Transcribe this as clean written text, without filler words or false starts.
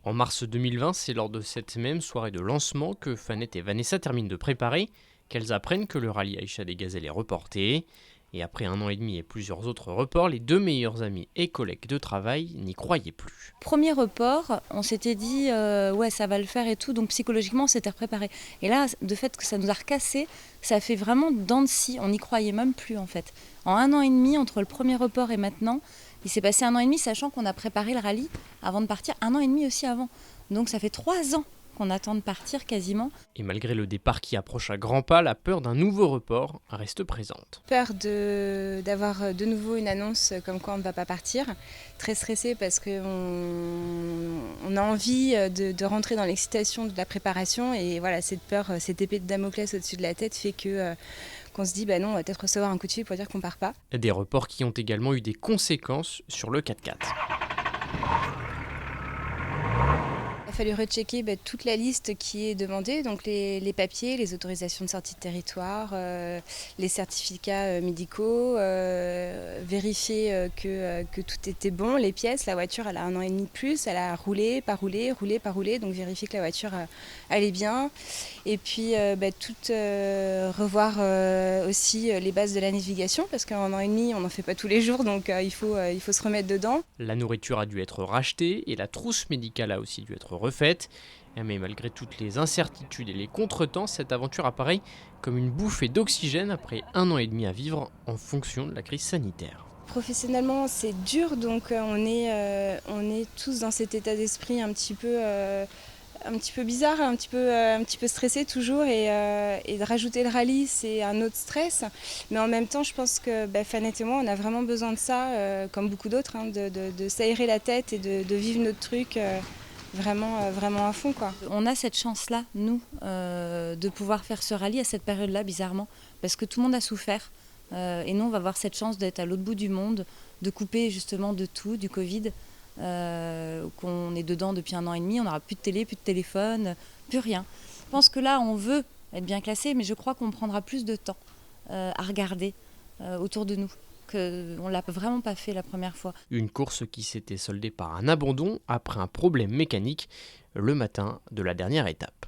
En mars 2020, c'est lors de cette même soirée de lancement que Fanette et Vanessa terminent de préparer, qu'elles apprennent que le rallye Aïcha des Gazelles est reporté. Et après 1 an et demi et plusieurs autres reports, les deux meilleurs amis et collègues de travail n'y croyaient plus. Premier report, on s'était dit ouais ça va le faire et tout, donc psychologiquement on s'était préparé. Et là, de fait que ça nous a recassé, ça fait vraiment dents de scie, on n'y croyait même plus en fait. En 1 an et demi, entre le premier report et maintenant, il s'est passé 1 an et demi, sachant qu'on a préparé le rallye avant de partir, 1 an et demi aussi avant. Donc ça fait 3 ans qu'on attend de partir quasiment. Et malgré le départ qui approche à grands pas, la peur d'un nouveau report reste présente. Peur d'avoir de nouveau une annonce comme quoi on ne va pas partir. Très stressée parce qu'on a envie de rentrer dans l'excitation de la préparation. Et voilà, cette peur, cette épée de Damoclès au-dessus de la tête fait qu'on se dit non, on va peut-être recevoir un coup de fil pour dire qu'on part pas. Des reports qui ont également eu des conséquences sur le 4x4. Il a fallu rechecker toute la liste qui est demandée, donc les papiers, les autorisations de sortie de territoire, les certificats médicaux, vérifier que tout était bon, les pièces. La voiture, elle a 1 an et demi de plus, elle a roulé, pas roulé, roulé, pas roulé, donc vérifier que la voiture allait bien. Et puis revoir aussi les bases de la navigation, parce qu'en 1 an et demi, on n'en fait pas tous les jours, donc il faut se remettre dedans. La nourriture a dû être rachetée et la trousse médicale a aussi dû être refaite. Mais malgré toutes les incertitudes et les contretemps, cette aventure apparaît comme une bouffée d'oxygène après 1 an et demi à vivre en fonction de la crise sanitaire. Professionnellement, c'est dur, donc on est tous dans cet état d'esprit un petit peu bizarre, un petit peu stressé toujours, et de rajouter le rallye, c'est un autre stress. Mais en même temps, je pense que Fanette et moi, on a vraiment besoin de ça, comme beaucoup d'autres, de s'aérer la tête et de vivre notre truc vraiment à fond, quoi. On a cette chance-là, nous, de pouvoir faire ce rallye à cette période-là, bizarrement, parce que tout le monde a souffert. Et nous, on va avoir cette chance d'être à l'autre bout du monde, de couper justement de tout, du Covid, qu'on est dedans depuis 1 an et demi. On n'aura plus de télé, plus de téléphone, plus rien. Je pense que là, on veut être bien classé, mais je crois qu'on prendra plus de temps à regarder autour de nous, qu'on ne l'a vraiment pas fait la première fois. Une course qui s'était soldée par un abandon après un problème mécanique le matin de la dernière étape.